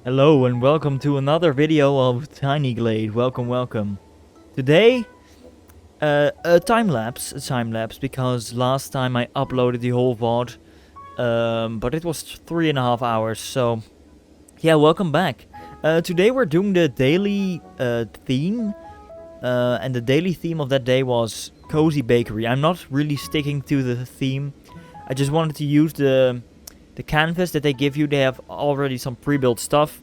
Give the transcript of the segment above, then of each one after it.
Hello and welcome to another video of Tiny Glade. Welcome. Today, a time lapse because last time I uploaded the whole VOD, but it was 3.5 hours. So, yeah, welcome back. Today we're doing the daily theme, and the daily theme of that day was Cozy Bakery. I'm not really sticking to the theme. I just wanted to use the canvas that they give you. They have already some pre-built stuff,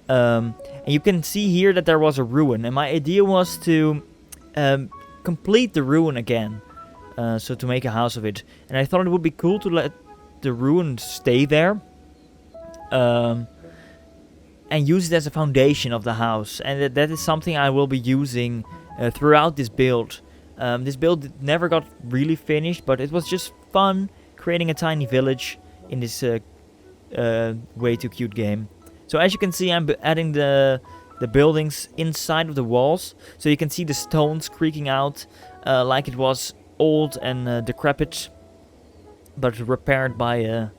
and you can see here that there was a ruin, and my idea was to complete the ruin again, so to make a house of it. And I thought it would be cool to let the ruin stay there, and use it as a foundation of the house, and that is something I will be using throughout this build. This build never got really finished, but it was just fun creating a tiny village in this way too cute game. So as you can see, I'm adding the buildings inside of the walls, so you can see the stones creaking out like it was old and decrepit, but repaired by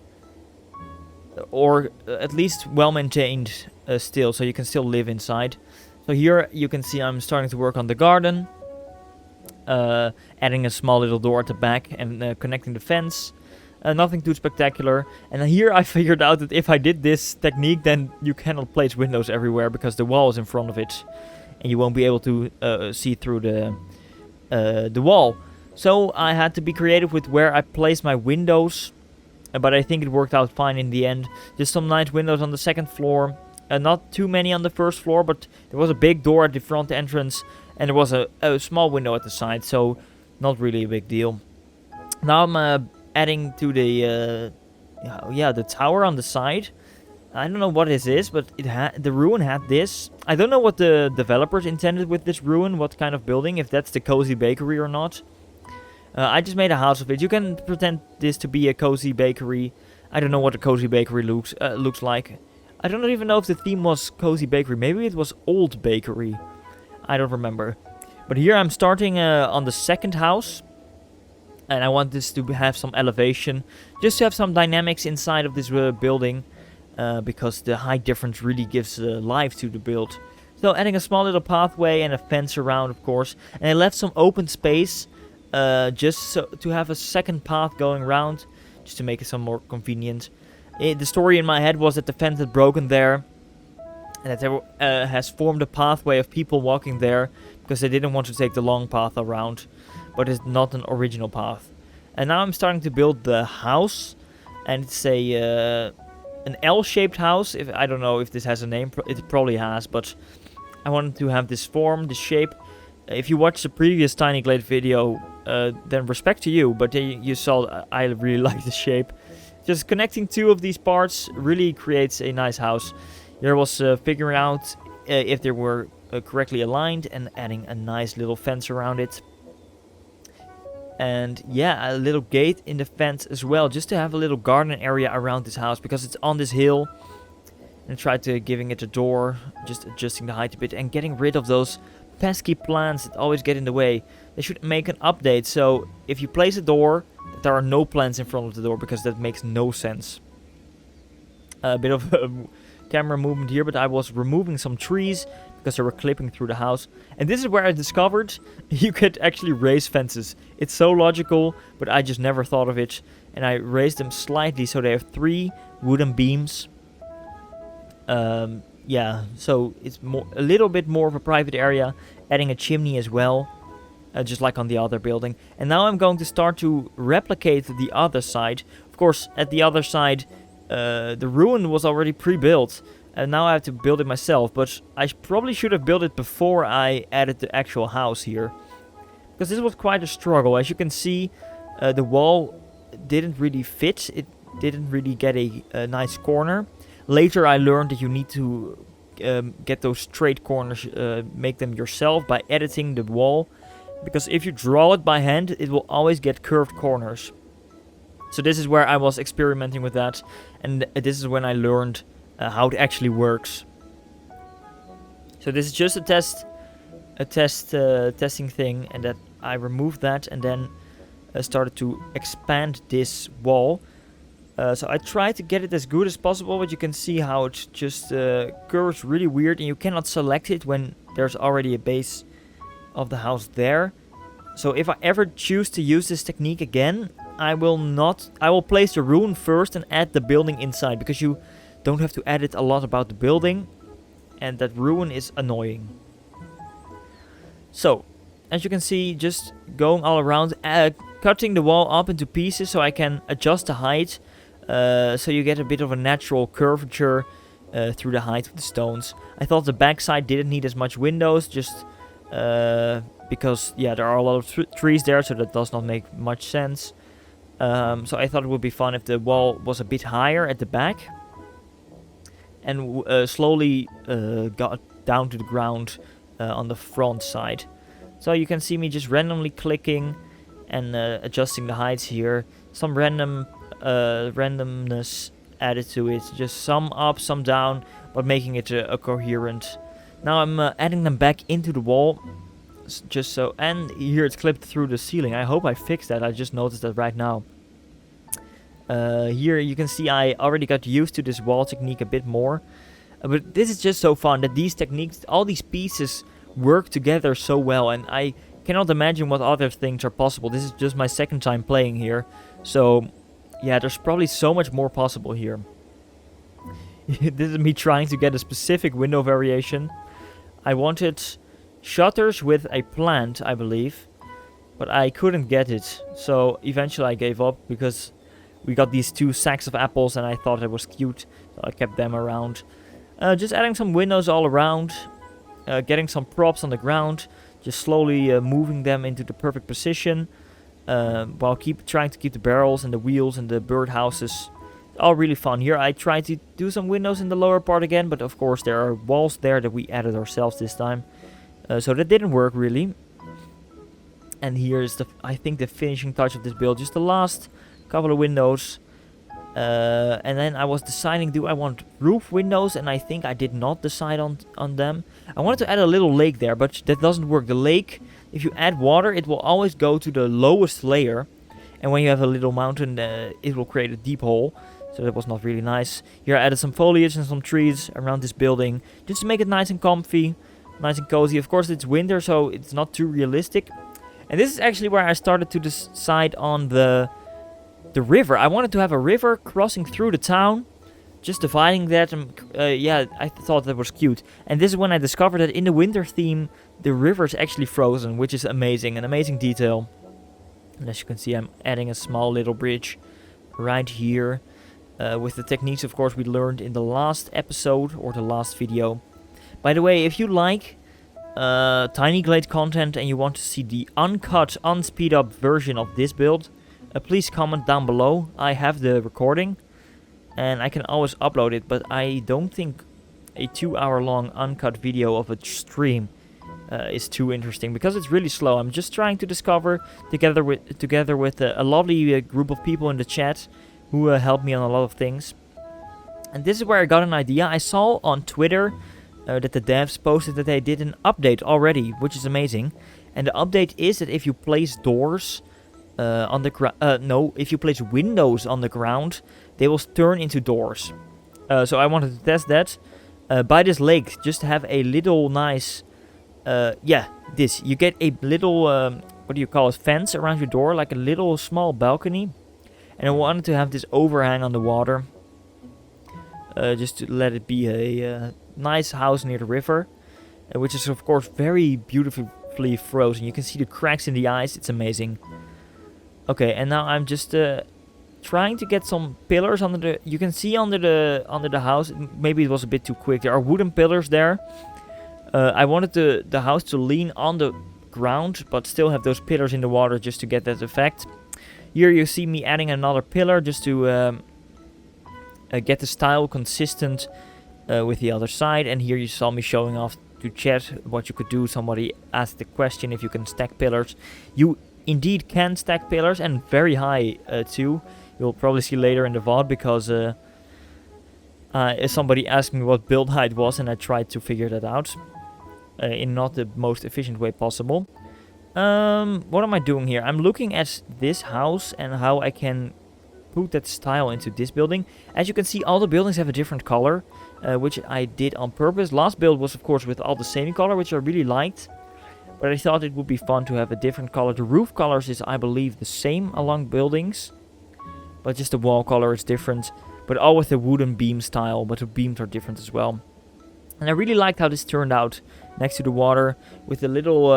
or at least well maintained still, so you can still live inside. So here you can see I'm starting to work on the garden, adding a small little door at the back and connecting the fence. Nothing too spectacular. And here I figured out that if I did this technique, then you cannot place windows everywhere because the wall is in front of it, and you won't be able to see through the wall. So I had to be creative with where I place my windows, but I think it worked out fine in the end. Just some nice windows on the second floor, not too many on the first floor, but there was a big door at the front entrance, and there was a small window at the side, so not really a big deal. Now I'm adding to the the tower on the side. I don't know what this is, but the ruin had this. I don't know what the developers intended with this ruin, what kind of building, if that's the cozy bakery or not. I just made a house of it. You can pretend this to be a cozy bakery. I don't know what a cozy bakery looks like. I don't even know if the theme was cozy bakery. Maybe it was old bakery. I don't remember. But here I'm starting on the second house. And I want this to have some elevation, just to have some dynamics inside of this building, because the height difference really gives life to the build. So adding a small little pathway and a fence around, of course. And I left some open space, just so to have a second path going around, just to make it some more convenient. The story in my head was that the fence had broken there, and that there has formed a pathway of people walking there, because they didn't want to take the long path around. But it's not an original path. And now I'm starting to build the house, and it's an L-shaped house. I don't know if this has a name. It probably has, but I wanted to have this form, this shape. If you watched the previous Tiny Glade video, then respect to you. But you saw I really like the shape. Just connecting two of these parts really creates a nice house. Here I was figuring out if they were correctly aligned and adding a nice little fence around it. And yeah, a little gate in the fence as well, just to have a little garden area around this house, because it's on this hill. And try to giving it a door, just adjusting the height a bit and getting rid of those pesky plants that always get in the way. They should make an update, so if you place a door, that there are no plants in front of the door, because that makes no sense. A bit of camera movement here, but I was removing some trees because they were clipping through the house. And this is where I discovered you could actually raise fences. It's so logical, but I just never thought of it. And I raised them slightly, so they have 3 wooden beams. Yeah, so it's a little bit more of a private area. Adding a chimney as well, just like on the other building. And now I'm going to start to replicate the other side. Of course, at the other side, the ruin was already pre-built. And now I have to build it myself, but I probably should have built it before I added the actual house here. Because this was quite a struggle. As you can see, the wall didn't really fit. It didn't really get a nice corner. Later I learned that you need to get those straight corners, make them yourself by editing the wall. Because if you draw it by hand, it will always get curved corners. So this is where I was experimenting with that. And this is when I learned how it actually works. So this is just a testing thing, and that I removed that and then started to expand this wall. So I tried to get it as good as possible, but you can see how it just curves really weird, and you cannot select it when there's already a base of the house there. So if I ever choose to use this technique again, I will place the ruin first and add the building inside, because you don't have to edit a lot about the building, and that ruin is annoying. So, as you can see, just going all around, cutting the wall up into pieces so I can adjust the height, so you get a bit of a natural curvature through the height of the stones. I thought the backside didn't need as much windows, just because, yeah, there are a lot of trees there, so that does not make much sense. So I thought it would be fun if the wall was a bit higher at the back, and slowly got down to the ground on the front side. So you can see me just randomly clicking and adjusting the heights here. Some randomness added to it, just some up, some down, but making it a coherent. Now I'm adding them back into the wall, just so, and here it's clipped through the ceiling. I hope I fixed that, I just noticed that right now. Here you can see I already got used to this wall technique a bit more. But this is just so fun that these techniques, all these pieces work together so well, and I cannot imagine what other things are possible. This is just my second time playing here, so yeah, there's probably so much more possible here. This is me trying to get a specific window variation. I wanted shutters with a plant, I believe, but I couldn't get it, so eventually I gave up because we got these 2 sacks of apples and I thought it was cute, so I kept them around. Just adding some windows all around, getting some props on the ground, just slowly moving them into the perfect position, while trying to keep the barrels and the wheels and the birdhouses all really fun. Here I tried to do some windows in the lower part again, but of course there are walls there that we added ourselves this time, so that didn't work really. And here's I think the finishing touch of this build, just the last couple of windows. And then I was deciding, do I want roof windows, and I think I did not decide on them. I wanted to add a little lake there, but that doesn't work. The lake, if you add water, it will always go to the lowest layer, and when you have a little mountain, it will create a deep hole, so that was not really nice. Here I added some foliage and some trees around this building, just to make it nice and comfy, nice and cozy. Of course it's winter, so it's not too realistic. And this is actually where I started to decide on the river. I wanted to have a river crossing through the town, just dividing that, and yeah, I thought that was cute. And this is when I discovered that in the winter theme, the river is actually frozen, which is amazing, an amazing detail. And as you can see, I'm adding a small little bridge right here, with the techniques, of course, we learned in the last episode, or the last video. By the way, if you like Tiny Glade content and you want to see the uncut, unspeed up version of this build, please comment down below. I have the recording and I can always upload it, but I don't think a 2-hour long uncut video of a stream is too interesting, because it's really slow. I'm just trying to discover, together with a lovely group of people in the chat who helped me on a lot of things. And this is where I got an idea. I saw on Twitter that the devs posted that they did an update already, which is amazing. And the update is that if you place doors on the ground, if you place windows on the ground, they will turn into doors. So I wanted to test that. By this lake, just to have a little nice, you get a little, what do you call it, fence around your door, like a little small balcony. And I wanted to have this overhang on the water, just to let it be a nice house near the river, which is of course very beautifully frozen. You can see the cracks in the ice, it's amazing. Okay, and now I'm just trying to get some pillars under the, you can see under the house. Maybe it was a bit too quick. There are wooden pillars there. I wanted the house to lean on the ground, but still have those pillars in the water just to get that effect. Here you see me adding another pillar just to get the style consistent with the other side. And here you saw me showing off to chat what you could do. Somebody asked the question if you can stack pillars. You indeed can stack pillars, and very high too. You'll probably see later in the VOD, because somebody asked me what build height was, and I tried to figure that out in not the most efficient way possible. What am I doing here? I'm looking at this house and how I can put that style into this building. As you can see, all the buildings have a different color, which I did on purpose. Last build was, of course, with all the same color, which I really liked. But I thought it would be fun to have a different color. The roof colors is, I believe, the same along buildings. But just the wall color is different. But all with the wooden beam style. But the beams are different as well. And I really liked how this turned out next to the water. With the little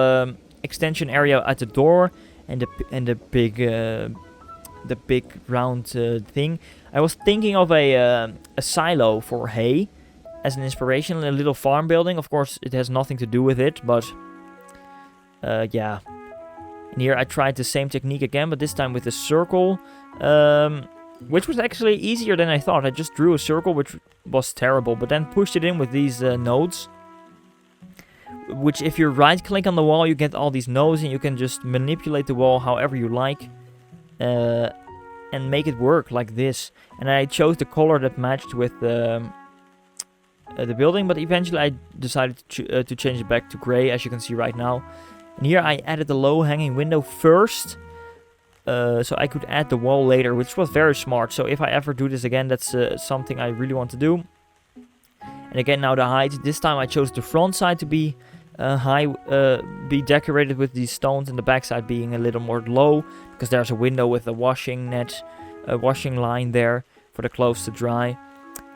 extension area at the door. And the big round thing. I was thinking of a silo for hay. As an inspiration. A little farm building. Of course, it has nothing to do with it. But... yeah. And here I tried the same technique again, but this time with a circle, which was actually easier than I thought. I just drew a circle, which was terrible, but then pushed it in with these nodes, which if you right click on the wall, you get all these nodes, and you can just manipulate the wall however you like, and make it work like this. And I chose the color that matched with the building, but eventually I decided to change it back to gray, as you can see right now. And here I added the low-hanging window first, so I could add the wall later, which was very smart. So if I ever do this again, that's something I really want to do. And again, now the height. This time I chose the front side to be high, be decorated with these stones, and the back side being a little more low, because there's a window with a washing net, washing line there for the clothes to dry.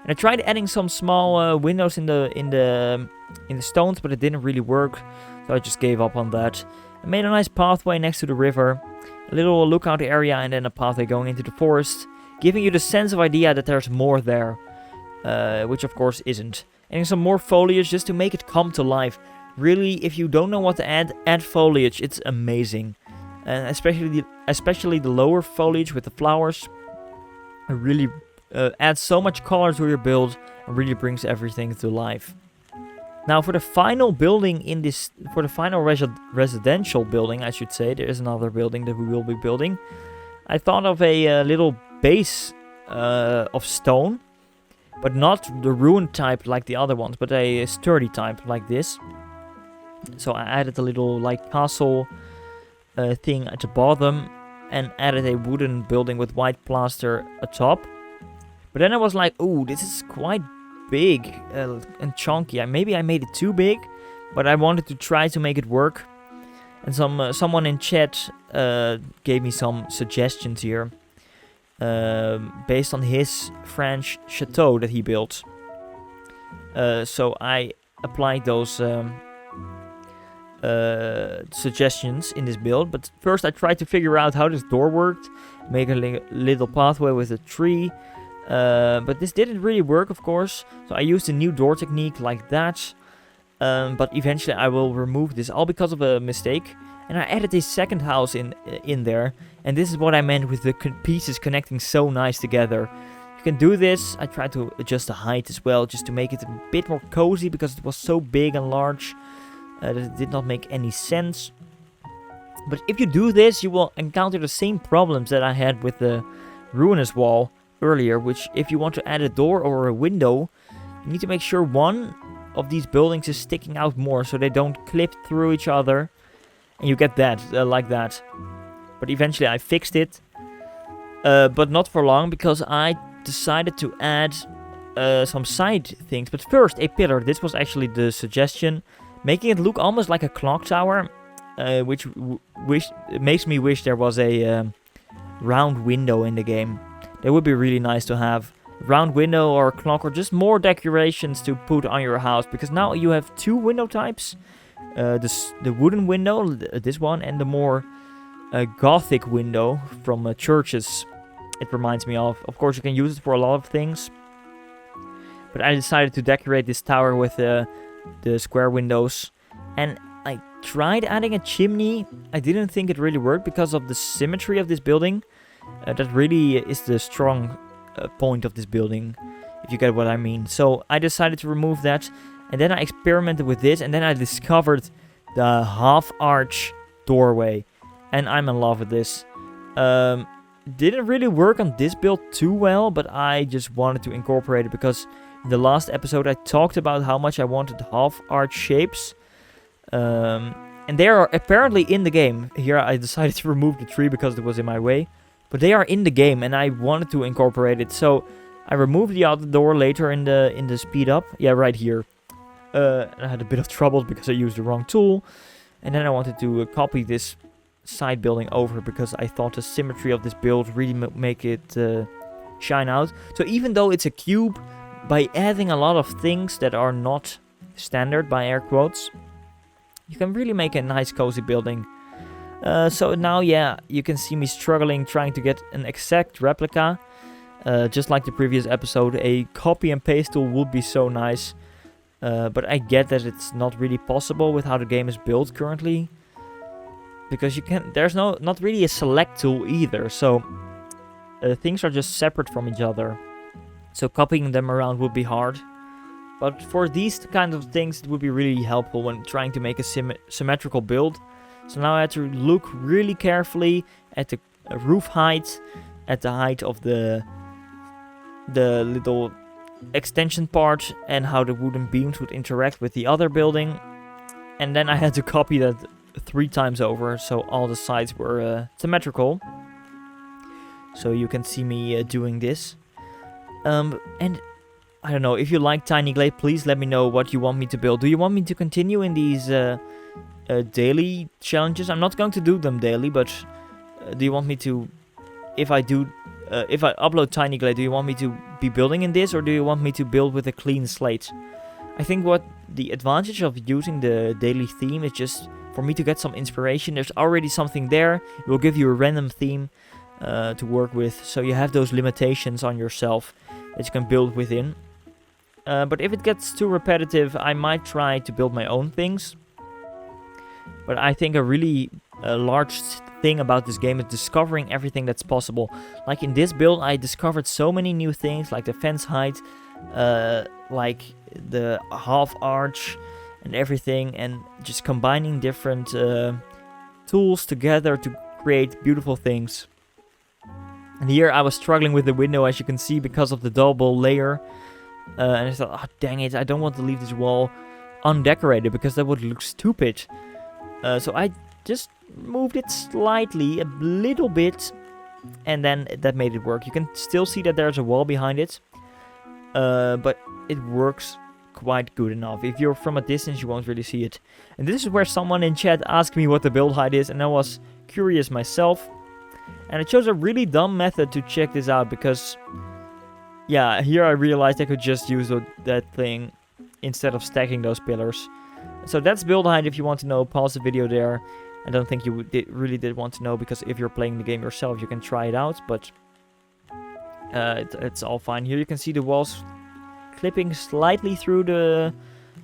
And I tried adding some small windows in the stones, but it didn't really work. So I just gave up on that. I made a nice pathway next to the river, a little lookout area, and then a pathway going into the forest, giving you the sense of idea that there's more there, which of course isn't. Adding some more foliage just to make it come to life. Really, if you don't know what to add foliage. It's amazing, and especially the lower foliage with the flowers. It really adds so much color to your build and really brings everything to life. Now for the final building in this, for the final residential building, I should say, there is another building that we will be building. I thought of a little base of stone, but not the ruined type like the other ones, but a sturdy type like this. So I added a little like castle thing at the bottom and added a wooden building with white plaster atop. But then I was like, ooh, this is quite big and chunky. Maybe I made it too big, but I wanted to try to make it work. And someone in chat gave me some suggestions here based on his French chateau that he built. So I applied those suggestions in this build. But first I tried to figure out how this door worked, make a little pathway with a tree. But this didn't really work, of course, so I used a new door technique like that, but eventually I will remove this, all because of a mistake, and I added a second house in there, and this is what I meant with the pieces connecting so nice together. You can do this. I tried to adjust the height as well, just to make it a bit more cozy, because it was so big and large that it did not make any sense. But if you do this, you will encounter the same problems that I had with the ruinous wall earlier, which if you want to add a door or a window, you need to make sure one of these buildings is sticking out more so they don't clip through each other, and you get that like that. But eventually I fixed it, but not for long, because I decided to add some side things. But first a pillar. This was actually the suggestion, making it look almost like a clock tower, which makes me wish there was a round window in the game. That would be really nice to have. Round window or a clock, or just more decorations to put on your house. Because now you have two window types. The wooden window, this one, and the more gothic window from churches. It reminds me of. Of course, you can use it for a lot of things. But I decided to decorate this tower with the square windows. And I tried adding a chimney. I didn't think it really worked because of the symmetry of this building. That really is the strong point of this building, if you get what I mean. So I decided to remove that, and then I experimented with this, and then I discovered the half-arch doorway, and I'm in love with this. Didn't really work on this build too well, but I just wanted to incorporate it, because in the last episode I talked about how much I wanted half-arch shapes. And they are apparently in the game. Here I decided to remove the tree because it was in my way. but they are in the game, and I wanted to incorporate it. So I removed the other door later in the speed up. Yeah, right here. I had a bit of trouble because I used the wrong tool, and then I wanted to copy this side building over because I thought the symmetry of this build really make it shine out. So even though it's a cube, by adding a lot of things that are not standard by air quotes, you can really make a nice cozy building. So now, yeah, you can see me struggling trying to get an exact replica. Just like the previous episode, a copy and paste tool would be so nice. But I get that it's not really possible with how the game is built currently. Because there's not really a select tool either. So things are just separate from each other. So copying them around would be hard. But for these kind of things, it would be really helpful when trying to make a symmetrical build. So now I had to look really carefully at the roof height, at the height of the little extension part, and how the wooden beams would interact with the other building. And then I had to copy that 3 times over, so all the sides were symmetrical. So you can see me doing this. And I don't know, if you like Tiny Glade, please let me know what you want me to build. Do you want me to continue in these daily challenges? I'm not going to do them daily, but do you want me to, if I upload Tiny Glade, do you want me to be building in this, or do you want me to build with a clean slate? I think what the advantage of using the daily theme is just for me to get some inspiration. There's already something there. It will give you a random theme to work with, so you have those limitations on yourself that you can build within. But if it gets too repetitive, I might try to build my own things. But I think a really large thing about this game is discovering everything that's possible. Like in this build, I discovered so many new things, like the fence height, like the half arch and everything, and just combining different tools together to create beautiful things. And here I was struggling with the window, as you can see, because of the double layer. And I thought, oh, dang it, I don't want to leave this wall undecorated because that would look stupid. So I just moved it slightly, a little bit, and then that made it work. You can still see that there's a wall behind it, but it works quite good enough. If you're from a distance, you won't really see it. And this is where someone in chat asked me what the build height is, and I was curious myself. And I chose a really dumb method to check this out because, yeah, here I realized I could just use that thing instead of stacking those pillars. So that's build height. If you want to know, pause the video there. I don't think you really did want to know, because if you're playing the game yourself, you can try it out, but it's all fine. Here you can see the walls clipping slightly through the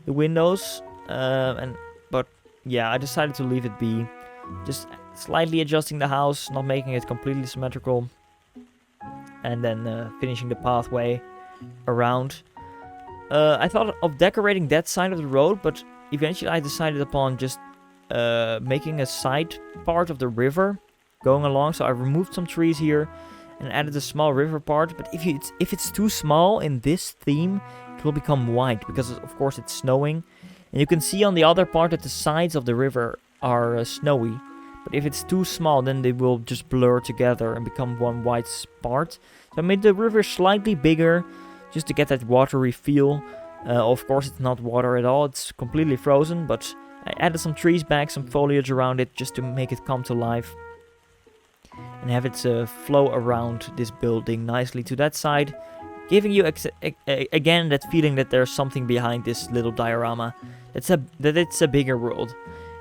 windows, but yeah, I decided to leave it be. Just slightly adjusting the house, not making it completely symmetrical, and then finishing the pathway around. I thought of decorating that side of the road, but eventually I decided upon just making a side part of the river going along. So I removed some trees here and added a small river part. But if it's too small in this theme, it will become white because of course it's snowing. And you can see on the other part that the sides of the river are snowy. But if it's too small, then they will just blur together and become one white part. So I made the river slightly bigger just to get that watery feel. Of course it's not water at all, it's completely frozen, but I added some trees back, some foliage around it just to make it come to life. And have it flow around this building nicely to that side, giving you again that feeling that there's something behind this little diorama, that it's a bigger world.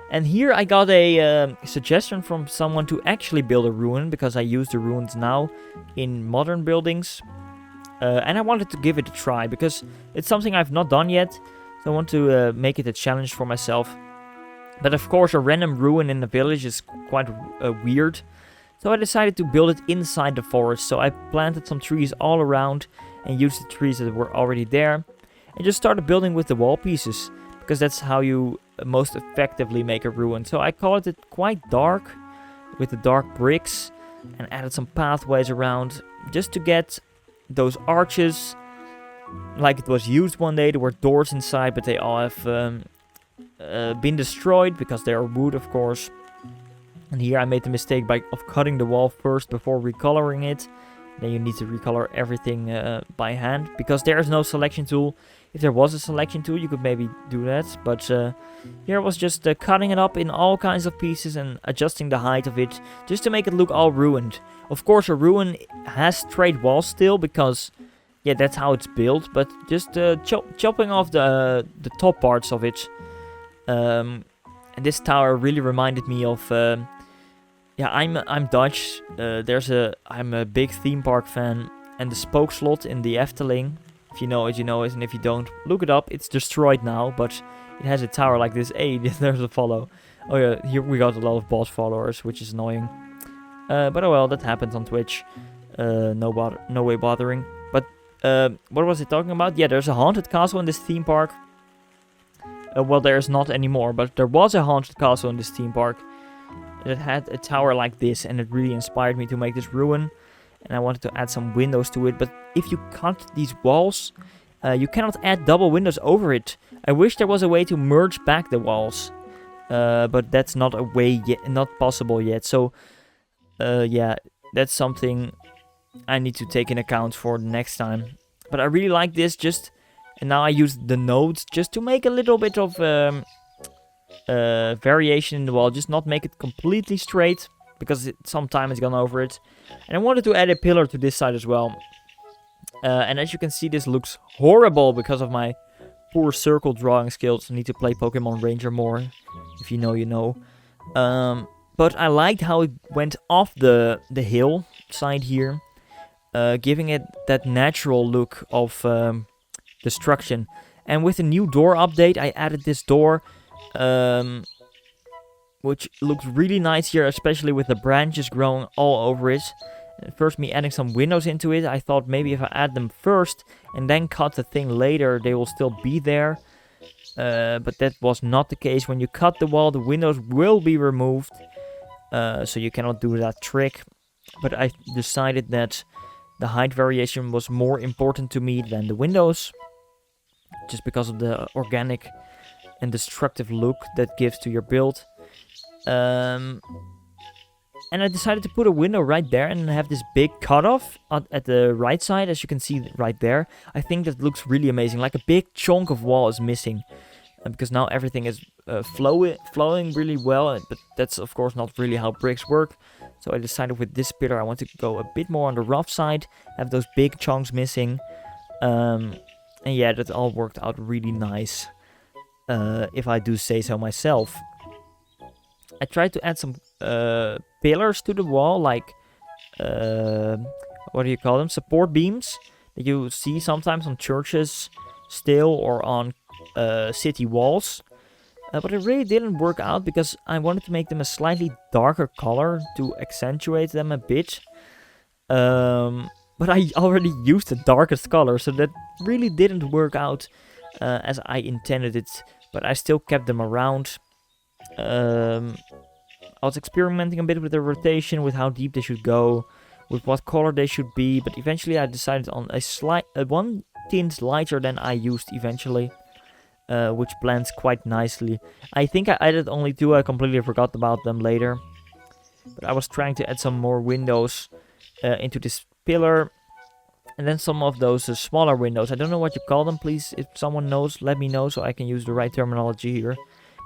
And here I got a suggestion from someone to actually build a ruin, because I use the ruins now in modern buildings. And I wanted to give it a try, because it's something I've not done yet, so I want to make it a challenge for myself. But of course a random ruin in the village is quite weird, so I decided to build it inside the forest. So I planted some trees all around and used the trees that were already there, and just started building with the wall pieces, because that's how you most effectively make a ruin. So I colored it quite dark with the dark bricks and added some pathways around just to get those arches like it was used one day. There were doors inside, but they all have been destroyed because they are wood, of course. And here I made the mistake of cutting the wall first before recoloring it. Then you need to recolor everything by hand, because there is no selection tool. If there was a selection tool, you could maybe do that. But here I was just cutting it up in all kinds of pieces and adjusting the height of it, just to make it look all ruined. Of course, a ruin has straight walls still, because yeah, that's how it's built. But just chopping off the top parts of it. And this tower really reminded me of. Yeah, I'm Dutch. I'm a big theme park fan, and the Spook Slot in the Efteling. If you know it, you know it, and if you don't, look it up. It's destroyed now, but it has a tower like this. Hey, there's a follow. Oh yeah, here we got a lot of boss followers, which is annoying. But oh well, that happens on Twitch. No way bothering. But what was it talking about? Yeah, there's a haunted castle in this theme park. Well, there's not anymore, but there was a haunted castle in this theme park. It had a tower like this, and it really inspired me to make this ruin. And I wanted to add some windows to it, but if you cut these walls, you cannot add double windows over it. I wish there was a way to merge back the walls, but that's not a way yet, not possible yet. So yeah, that's something I need to take in account for the next time. But I really like this, and now I use the nodes just to make a little bit of variation in the wall, just not make it completely straight, because some time has gone over it. And I wanted to add a pillar to this side as well. And as you can see, this looks horrible because of my poor circle drawing skills. I need to play Pokemon Ranger more. If you know, you know. But I liked how it went off the hill side here, giving it that natural look of destruction. And with the new door update, I added this door, which looks really nice here, especially with the branches growing all over it. First, me adding some windows into it, I thought maybe if I add them first and then cut the thing later, they will still be there. But that was not the case. When you cut the wall, the windows will be removed, so you cannot do that trick. But I decided that the height variation was more important to me than the windows, just because of the organic and destructive look that gives to your build. And I decided to put a window right there and have this big cutoff at the right side, as you can see right there. I think that looks really amazing, like a big chunk of wall is missing. Because now everything is flowing really well, but that's of course not really how bricks work. So I decided with this pillar I want to go a bit more on the rough side, have those big chunks missing. And yeah, that all worked out really nice, if I do say so myself. I tried to add some pillars to the wall, like, what do you call them? Support beams that you see sometimes on churches still, or on city walls. But it really didn't work out, because I wanted to make them a slightly darker color to accentuate them a bit. But I already used the darkest color, so that really didn't work out as I intended it. But I still kept them around. I was experimenting a bit with the rotation, with how deep they should go, with what color they should be, but eventually I decided on one tint lighter than I used eventually, which blends quite nicely. I think I added only 2, I completely forgot about them later. But I was trying to add some more windows into this pillar, and then some of those smaller windows. I don't know what you call them, please, if someone knows, let me know so I can use the right terminology here.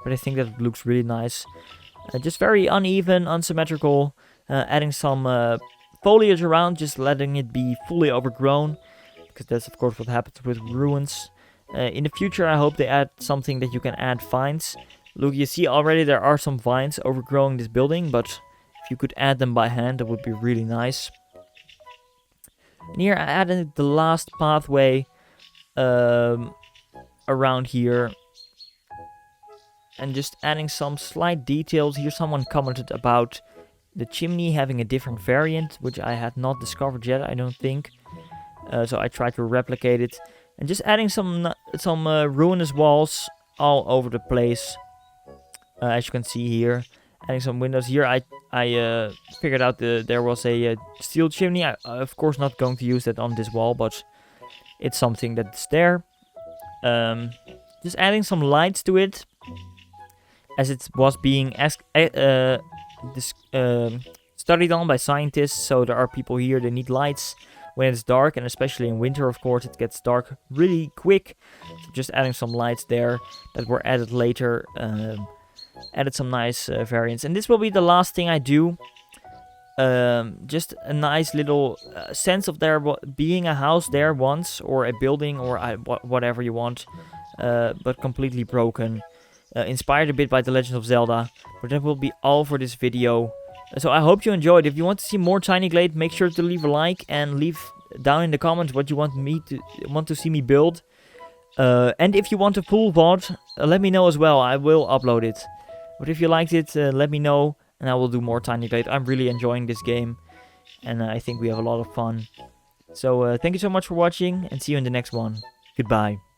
But I think that it looks really nice. Just very uneven, unsymmetrical, adding some foliage around, just letting it be fully overgrown, because that's of course what happens with ruins. In the future I hope they add something that you can add vines. Look, you see already there are some vines overgrowing this building, but if you could add them by hand, that would be really nice. And here I added the last pathway around here. And just adding some slight details. Here someone commented about the chimney having a different variant, which I had not discovered yet, I don't think. So I tried to replicate it. And just adding some ruinous walls all over the place. As you can see here. Adding some windows here. I figured out there was a steel chimney. I of course not going to use that on this wall, but it's something that's there. Just adding some lights to it, as it was being studied on by scientists. So there are people here that need lights when it's dark, and especially in winter, of course, it gets dark really quick. So just adding some lights there that were added later. Added some nice variants, and this will be the last thing I do. Just a nice little sense of there being a house there once, or a building, or whatever you want, but completely broken. Inspired a bit by The Legend of Zelda, but that will be all for this video. So I hope you enjoyed. If you want to see more Tiny Glade, make sure to leave a like and leave down in the comments what you want to see me build. And if you want a full VOD, let me know as well. I will upload it. But if you liked it, let me know, and I will do more Tiny Glade. I'm really enjoying this game, and I think we have a lot of fun. So thank you so much for watching, and see you in the next one. Goodbye.